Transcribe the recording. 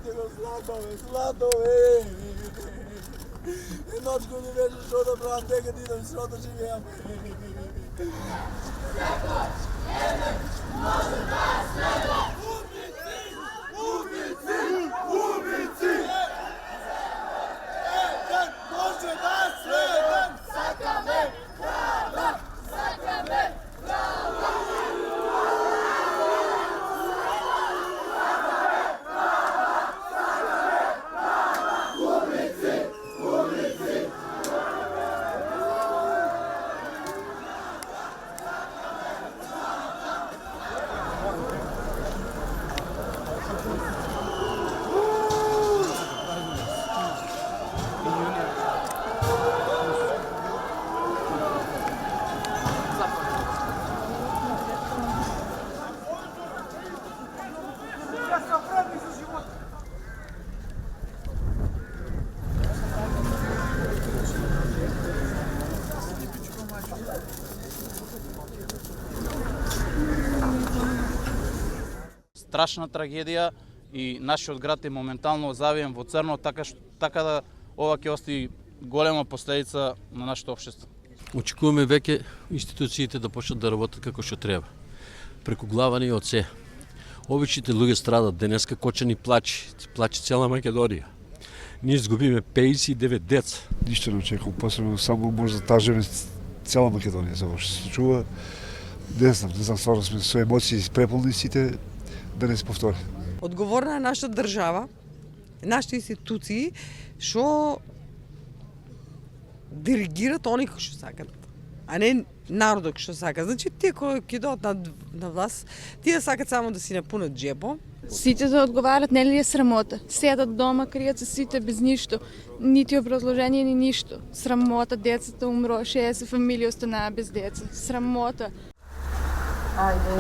Ете го Златове. Едночко ми беше што да правам дека ти идам што да живеам. Може да следва! Убици! Еден може да следва! Сакаме права! Сакаме права! Страшна трагедија и нашиот град е моментално озавиен во црно, така да ова ќе остави голема последица на нашето општество. Очекуваме веќе институциите да почнат да работат како што треба. Преку глава ни од се. Обичните луѓе страдат, денеска Кочани плачи цела Македонија. Ние изгубиме 59 деца. Ништо не очекувам, посебно само може да тажеме цела Македонија за што се случува. Не знам, стварно сме со емоции преполни сите, да не се повтори. Одговорна е нашата држава, нашите институции, што диригират они кои што сакат, а не народот што сака. Значи, тие кои ќе дојдат на власт, тие сакат само да си напунат джепо. Сите да одговарат, нели е срамота? Седат дома, кријат се сите без ништо, нити образложение, ни ништо. Срамота, децата умро, 60 фамилии останаа без деца. Срамота. Ајде,